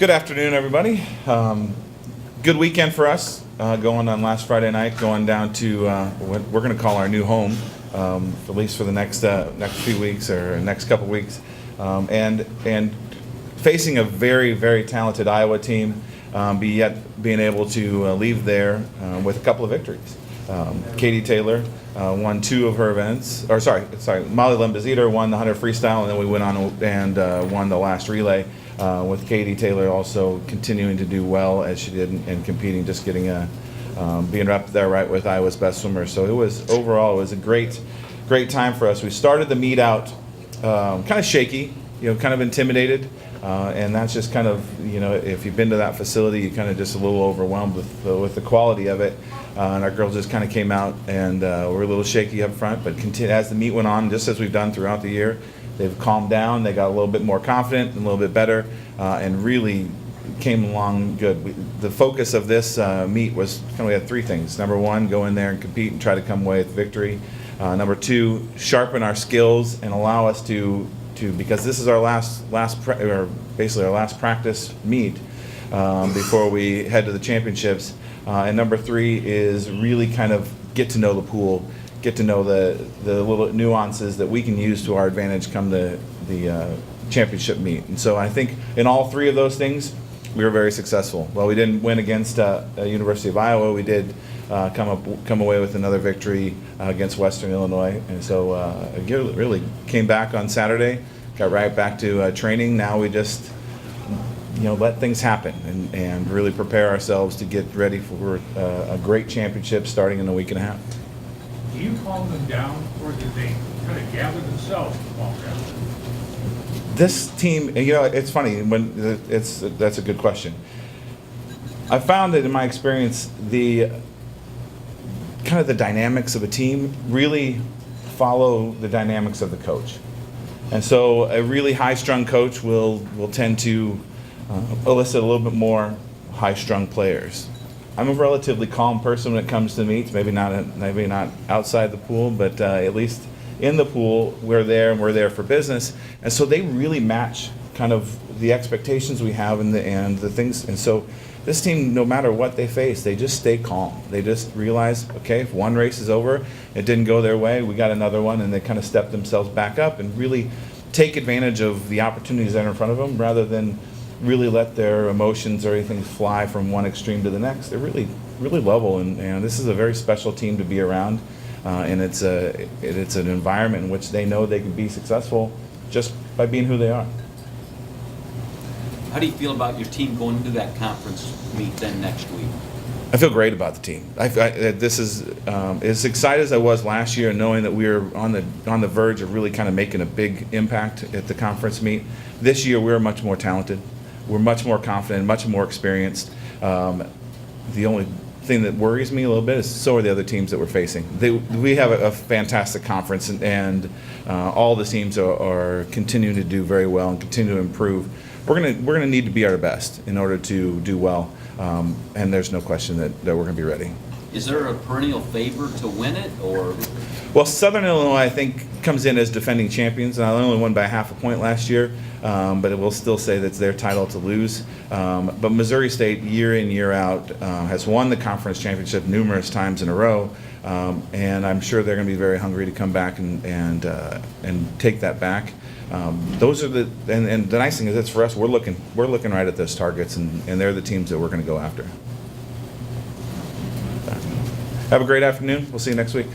Good afternoon, everybody. Good weekend for us. Going on last Friday night, going down to what we're going to call our new home, at least for the next few weeks or next couple weeks, and facing a very, very talented Iowa team, being able to leave there with a couple of victories. Katie Taylor won two of her events, Molly Lembaziter won the 100 freestyle, and then we went on and won the last relay, with Katie Taylor also continuing to do well as she did and competing, just getting being up there right with Iowa's best swimmers. So it was a great time for us. We started the meet out kind of shaky, kind of intimidated, and that's just kind of, if you've been to that facility, you kind of just a little overwhelmed with the quality of it. And our girls just kind of came out and were a little shaky up front, but as the meet went on, just as we've done throughout the year, they've calmed down. They got a little bit more confident and a little bit better, and really came along good. The focus of this meet was we had three things. Number one, go in there and compete and try to come away with victory. Number two, sharpen our skills and allow us to because this is our basically our last practice meet before we head to the championships. And number three is really kind of get to know the pool, get to know the little nuances that we can use to our advantage come the championship meet. And so I think in all three of those things, we were very successful. While we didn't win against University of Iowa, we did come away with another victory against Western Illinois. And so really came back on Saturday, got right back to training. Now we just let things happen and really prepare ourselves to get ready for a great championship starting in a week and a half. Do you calm them down, or did they kind of gather themselves to calm down? This team, it's funny that's a good question. I found that in my experience, the dynamics of a team really follow the dynamics of the coach, and so a really high-strung coach will tend to elicit a little bit more high-strung players. I'm a relatively calm person when it comes to meets. Maybe not outside the pool, but at least in the pool, we're there and we're there for business. And so they really match kind of the expectations we have and the things. And so this team, no matter what they face, they just stay calm. They just realize, okay, if one race is over, it didn't go their way, we got another one, and they kind of step themselves back up and really take advantage of the opportunities that are in front of them rather than really let their emotions or anything fly from one extreme to the next. They're really level, and this is a very special team to be around, and it's an environment in which they know they can be successful just by being who they are. How do you feel about your team going into that conference meet then next week? I feel great about the team. This is as excited as I was last year, knowing that we were on the verge of really kind of making a big impact at the conference meet. This year we're much more talented. We're much more confident, much more experienced. The only thing that worries me a little bit is so are the other teams that we're facing. We have a fantastic conference, and all the teams are continuing to do very well and continue to improve. We're gonna need to be our best in order to do well, and there's no question that we're gonna be ready. Is there a perennial favorite to win it, or? Well, Southern Illinois, I think, comes in as defending champions. And I only won by half a point last year, but it will still say that's their title to lose. But Missouri State, year in, year out, has won the conference championship numerous times in a row, and I'm sure they're going to be very hungry to come back and take that back. Those are and the nice thing is, it's for us. We're looking right at those targets, and they're the teams that we're going to go after. Have a great afternoon. We'll see you next week.